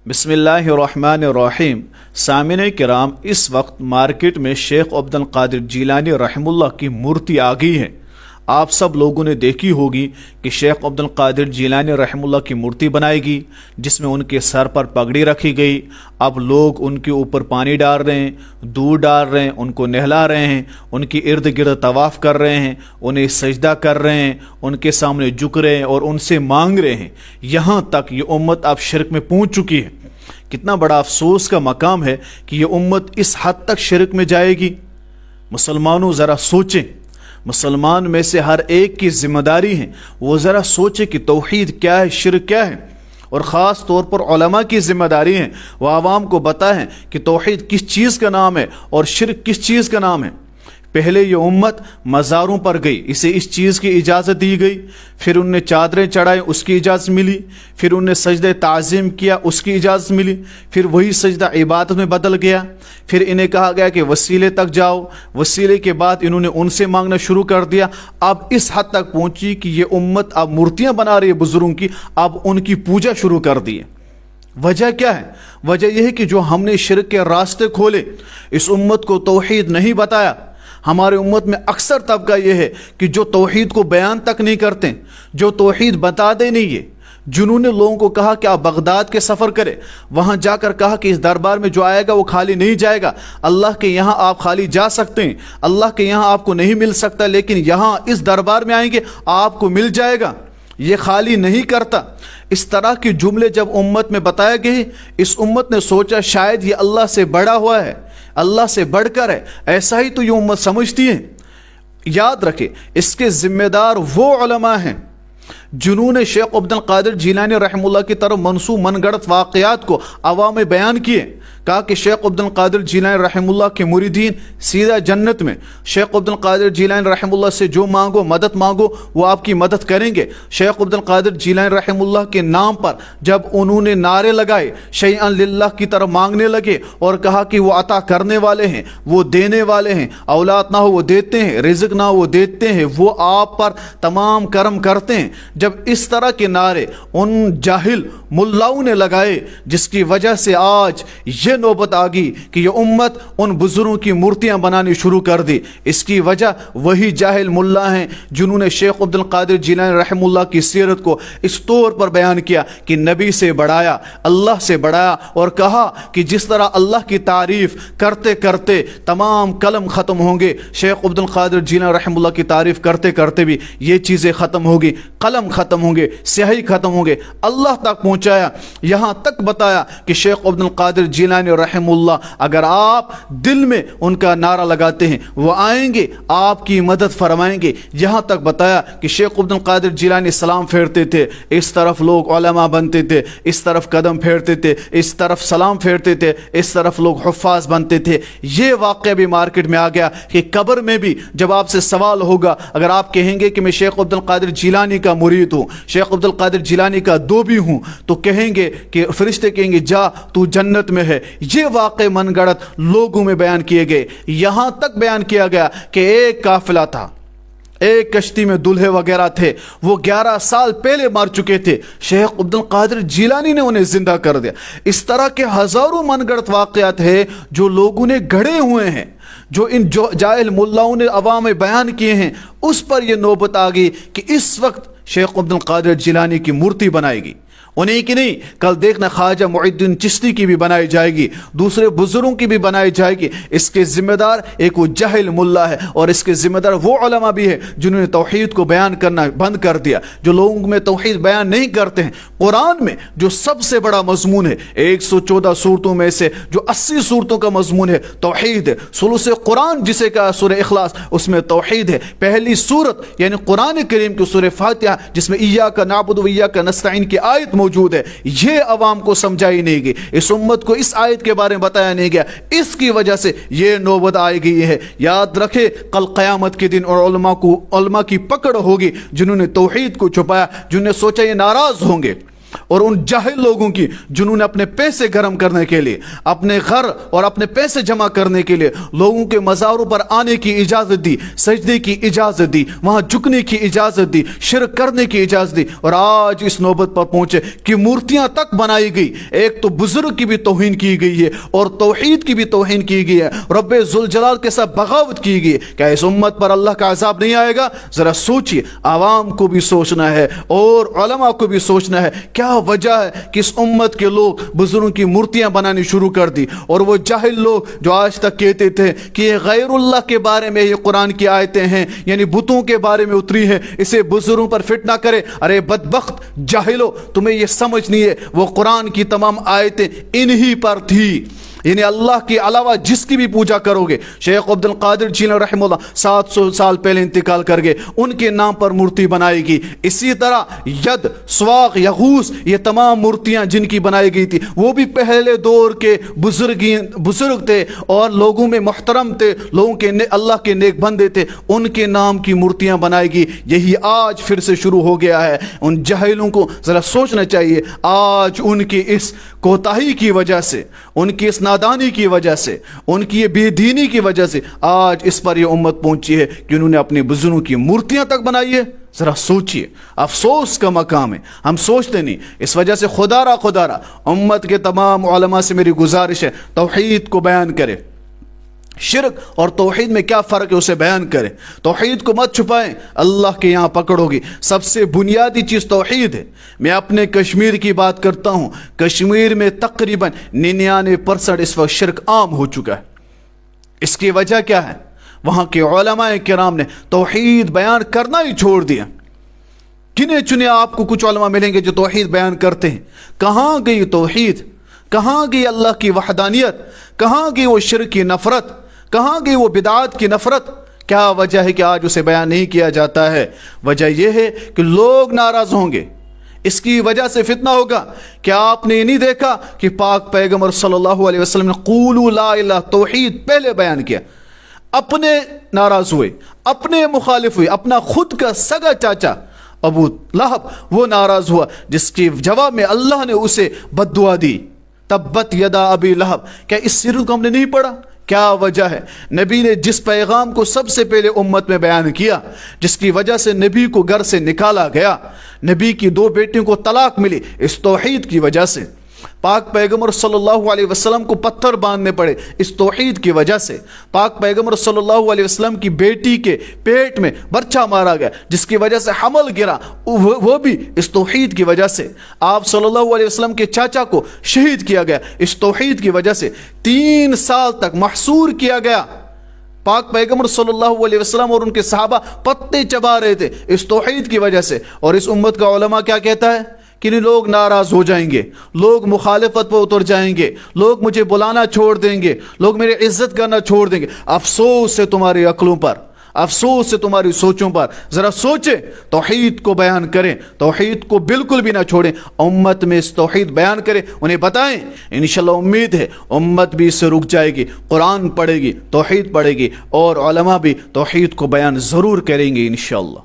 बिस्मिल्लाहिर्रहमानिर्रहीम। सामिने किराम, इस वक्त मार्केट में शेख अब्दुल कादिर जिलानी रहमुल्लाह की मूर्ति आ गई है। आप सब लोगों ने देखी होगी कि शेख अब्दुल कादिर जिलानी रहमुल्लाह की मूर्ति बनाएगी जिसमें उनके सर पर पगड़ी रखी गई। अब लोग उनके ऊपर पानी डाल रहे हैं, दूध डाल रहे हैं, उनको नहला रहे हैं, उनके इर्द गिर्द तवाफ़ कर रहे हैं, उन्हें सजदा कर रहे हैं, उनके सामने झुक रहे हैं और उनसे मांग रहे हैं। यहाँ तक ये उम्मत अब शिरक में पहुँच चुकी है। कितना बड़ा अफसोस का मकाम है कि ये उम्मत इस हद तक शिरक में जाएगी। मुसलमानों ज़रा सोचें, मुसलमान में से हर एक की जिम्मेदारी है वो ज़रा सोचे कि तौहीद क्या है, शिरक क्या है। और ख़ास तौर पर उलमा की जिम्मेदारी है वो आवाम को बताएं कि तौहीद किस चीज़ का नाम है और शिरक किस चीज़ का नाम है। पहले ये उम्मत मज़ारों पर गई, इसे इस चीज़ की इजाज़त दी गई, फिर उनने चादरें चढ़ाई, उसकी इजाज़त मिली, फिर उनने सजदे ताज़ीम किया, उसकी इजाज़त मिली, फिर वही सजदा इबादत में बदल गया। फिर इन्हें कहा गया कि वसीले तक जाओ, वसीले के बाद इन्होंने उनसे मांगना शुरू कर दिया। अब इस हद तक पहुँची कि ये उम्मत अब मूर्तियाँ बना रही है बुज़ुर्गों की, अब उनकी पूजा शुरू कर दी है। वजह क्या है? वजह यह है कि जो हमने शिरक के रास्ते खोले, इस उम्मत को तौहीद नहीं बताया। हमारे उम्मत में अक्सर तबका यह है कि जो तौहीद को बयान तक नहीं करते, जो तौहीद बता दे नहीं है। जिन्होंने लोगों को कहा कि आप बगदाद के सफ़र करें, वहाँ जाकर कहा कि इस दरबार में जो आएगा वो खाली नहीं जाएगा, अल्लाह के यहाँ आप खाली जा सकते हैं, अल्लाह के यहाँ आपको नहीं मिल सकता, लेकिन यहाँ इस दरबार में आएंगे आपको मिल जाएगा, ये खाली नहीं करता। इस तरह के जुमले जब उम्मत में बताए गए, इस उम्मत ने सोचा शायद ये अल्लाह से बड़ा हुआ है, अल्लाह से बढ़कर है। ऐसा ही तो ये उम्मत समझती है। याद रखें, इसके जिम्मेदार वो उलमा हैं जिन्होंने शेख अब्दुल कादिर जिलानी रहमुल्लाह की तरफ मनसूब मनगढ़ंत वाक़यात को अवाम में बयान किए। कहा कि शेख अब्दुल कादिर जिलानी रहमुल्लाह के मुरीदीन सीधा जन्नत में। शेख अब्दुल कादिर जिलानी रहमुल्लाह से जो मांगो, मदद मांगो, वो आपकी मदद करेंगे। शेख अब्दुल कादिर जिलानी रहमुल्लाह के नाम पर जब उन्होंने नारे लगाए, शैअन लिल्लाह की तरफ मांगने लगे और कहा कि वो अता करने वाले हैं, वो देने वाले हैं, औलाद ना हो वो देते हैं, रिज़्क ना हो वो देते हैं, वो आप पर तमाम करम करते हैं। जब इस तरह के नारे उन जाहिल मुल्लाओं ने लगाए, जिसकी वजह से आज ये नौबत आ गई कि ये उम्मत उन बुजुर्गों की मूर्तियां बनानी शुरू कर दी। इसकी वजह वही जाहिल मुल्ला हैं जिन्होंने शेख अब्दुल कादिर जिलानी रहमुल्लाह की सीरत को इस तौर पर बयान किया कि नबी से बढ़ाया, अल्लाह से बढ़ाया, और कहा कि जिस तरह अल्लाह की तारीफ करते करते तमाम कलम ख़त्म होंगे, शेख अब्दुल कादिर जिलानी रहमुल्लाह की तारीफ करते करते भी ये चीज़ें ख़त्म होगी, कलम ख़त्म होंगे, स्याही ख़त्म होंगे। अल्लाह तक पहुँचाया, यहाँ तक बताया कि शेख अब्दुल कादिर जिलानी रहमुल्लाह, अगर आप दिल में उनका नारा लगाते हैं वो आएंगे, आपकी मदद फरमाएंगे। यहाँ तक बताया कि शेख अब्दुल कादिर जिलानी सलाम फेरते थे, इस तरफ लोग उलमा बनते थे, इस तरफ कदम फेरते थे, इस तरफ सलाम फेरते थे, इस तरफ लोग हुफ़ाज़ बनते थे। ये वाक़या भी मार्केट में आ गया कि कब्र में भी जब आपसे सवाल होगा, अगर आप कहेंगे कि मैं शेख अब्दुल कादिर जिलानी का मुरीद हूँ, शेख अब्दुल कादिर जिलानी का दोबी हूँ, तो कहेंगे कि फरिश्ते कहेंगे जा तू जन्नत में है। ये वाक़े मनगढ़ंत लोगों में बयान किए गए। यहाँ तक बयान किया गया कि एक काफिला था, एक कश्ती में दूल्हे वगैरह थे, वो 11 साल पहले मर चुके थे, शेख अब्दुल कादिर जिलानी ने उन्हें जिंदा कर दिया। इस तरह के हज़ारों मनगढ़ंत वाक़यात है जो लोगों ने गढ़े हुए हैं, जो इन जाहिल मुल्लाओं ने अवाम में बयान किए हैं। उस पर यह नौबत आ गई कि इस वक्त शेख अब्दुल कादिर जिलानी की मूर्ति बनाएगी। उन्हीं की नहीं, कल देखना ख्वाजा मुइनुद्दीन चिश्ती की भी बनाई जाएगी, दूसरे बुजुर्गों की भी बनाई जाएगी। इसके जिम्मेदार एक वो जाहिल मुल्ला है और इसके जिम्मेदार वो उलमा भी है जिन्होंने तौहीद को बयान करना बंद कर दिया, जो लोगों में तौहीद बयान नहीं करते हैं। कुरान में जो सबसे बड़ा मजमून है, 114 सूरतों में से जो 80 सूरतों का मजमून है तौहीद है। सुलूस कुरान जिसे कहा सूरह इखलास, उसमें तौहीद है। पहली सूरत यानी कुरान करीम की सूरह फातिहा, जिसमें इय्याका नअबुदु व इय्याका नस्तईन की आयत मौजूद है, ये अवाम को समझाई नहीं गई, इस उम्मत को इस आयत के बारे में बताया नहीं गया। इसकी वजह से ये नौबत आई गई है। याद रखे, कल क़यामत के दिन और उलमा की पकड़ होगी जिन्होंने तौहीद को छुपाया, जिन्होंने सोचा ये नाराज होंगे। اور ان جاہل لوگوں کی جنہوں نے اپنے پیسے گرم کرنے کے لیے، اپنے گھر اور اپنے پیسے جمع کرنے کے لیے لوگوں کے مزاروں پر آنے کی اجازت دی، سجدے کی اجازت دی، وہاں جھکنے کی اجازت دی، شرک کرنے کی اجازت دی، اور آج اس نوبت پر پہنچے کہ مورتیاں تک بنائی گئی۔ ایک تو بزرگ کی بھی توہین کی گئی ہے اور توحید کی بھی توہین کی گئی ہے، رب ذوالجلال کے ساتھ بغاوت کی گئی ہے۔ کیا اس امت پر اللہ کا عذاب نہیں آئے گا؟ ذرا سوچئے، عوام کو بھی سوچنا ہے اور علماء کو بھی سوچنا ہے کیا وجہ ہے کہ اس امت کے لوگ بزرگوں کی مورتیاں بنانی شروع کر دی، اور وہ جاہل لوگ جو آج تک کہتے تھے کہ یہ غیر اللہ کے بارے میں یہ قرآن کی آیتیں ہیں، یعنی بتوں کے بارے میں اتری ہیں، اسے بزرگوں پر فٹ نہ کرے۔ ارے بدبخت جاہلو، تمہیں یہ سمجھ نہیں ہے وہ قرآن کی تمام آیتیں انہی پر تھی، یعنی اللہ کے علاوہ جس کی بھی پوجا کرو گے۔ شیخ عبد القادر جیلانی رحمہ اللہ 700 سال پہلے انتقال کر گئے، ان کے نام پر مورتی بنائی گئی۔ اسی طرح ید، سواق، یغوث، یہ تمام مورتیاں جن کی بنائی گئی تھی وہ بھی پہلے دور کے بزرگ تھے اور لوگوں میں محترم تھے، لوگوں کے اللہ کے نیک بندے تھے، ان کے نام کی مورتیاں بنائی گئی۔ یہی آج پھر سے شروع ہو گیا ہے۔ ان جاہلوں کو ذرا سوچنا چاہیے، آج ان کی اس کوتاہی کی وجہ سے، ان کی اس نادانی کی وجہ سے، ان کی یہ بے دینی کی وجہ سے آج اس پر یہ امت پہنچی ہے کہ انہوں نے اپنے بزرگوں کی مورتیاں تک بنائی ہے۔ ذرا سوچئے، افسوس کا مقام ہے، ہم سوچتے نہیں۔ اس وجہ سے خدا را امت کے تمام علماء سے میری گزارش ہے توحید کو بیان کرے، شرک اور توحید میں کیا فرق ہے اسے بیان کریں، توحید کو مت چھپائیں، اللہ کے یہاں پکڑو گی۔ سب سے بنیادی چیز توحید ہے۔ میں اپنے کشمیر کی بات کرتا ہوں، کشمیر میں تقریباً 99% اس وقت شرک عام ہو چکا ہے۔ اس کی وجہ کیا ہے؟ وہاں کے علماء کرام نے توحید بیان کرنا ہی چھوڑ دیا۔ گنے چنے آپ کو کچھ علماء ملیں گے جو توحید بیان کرتے ہیں۔ کہاں گئی توحید؟ کہاں گئی اللہ کی وحدانیت؟ کہاں گئی وہ شرک کی نفرت؟ کہاں گئی وہ بدعات کی نفرت؟ کیا وجہ ہے کہ آج اسے بیان نہیں کیا جاتا ہے؟ وجہ یہ ہے کہ لوگ ناراض ہوں گے، اس کی وجہ سے فتنہ ہوگا۔ کیا آپ نے یہ نہیں دیکھا کہ پاک پیغمبر صلی اللہ علیہ وسلم نے قولوا لا الہ توحید پہلے بیان کیا؟ اپنے ناراض ہوئے، اپنے مخالف ہوئے، اپنا خود کا سگا چاچا ابو لہب وہ ناراض ہوا، جس کے جواب میں اللہ نے اسے بد دعا دی، تبت یدا ابی لہب۔ کیا اس سر کو ہم نے نہیں پڑھا؟ کیا وجہ ہے؟ نبی نے جس پیغام کو سب سے پہلے امت میں بیان کیا، جس کی وجہ سے نبی کو گھر سے نکالا گیا، نبی کی 2 بیٹیوں کو طلاق ملی، اس توحید کی وجہ سے۔ پاک پیغمبر صلی اللہ علیہ وسلم کو پتھر باندھنے پڑے اس توحید کی وجہ سے۔ پاک پیغمبر صلی اللہ علیہ وسلم کی بیٹی کے پیٹ میں برچا مارا گیا، جس کی وجہ سے حمل گرا، وہ بھی اس توحید کی وجہ سے۔ آپ صلی اللہ علیہ وسلم کے چاچا کو شہید کیا گیا اس توحید کی وجہ سے۔ 3 سال تک محصور کیا گیا۔ پاک پیغمبر صلی اللہ علیہ وسلم اور ان کے صحابہ پتے چبا رہے تھے اس توحید کی وجہ سے۔ اور اس امت کا علماء کیا کہتا ہے کہ لوگ ناراض ہو جائیں گے، لوگ مخالفت پر اتر جائیں گے، لوگ مجھے بلانا چھوڑ دیں گے، لوگ میری عزت کرنا چھوڑ دیں گے۔ افسوس ہے تمہاری عقلوں پر، افسوس ہے تمہاری سوچوں پر۔ ذرا سوچیں، توحید کو بیان کریں، توحید کو بالکل بھی نہ چھوڑیں، امت میں اس توحید بیان کریں، انہیں بتائیں۔ انشاءاللہ امید ہے امت بھی اس سے رک جائے گی، قرآن پڑھے گی، توحید پڑھے گی، اور علماء بھی توحید کو بیان ضرور کریں گے انشاءاللہ۔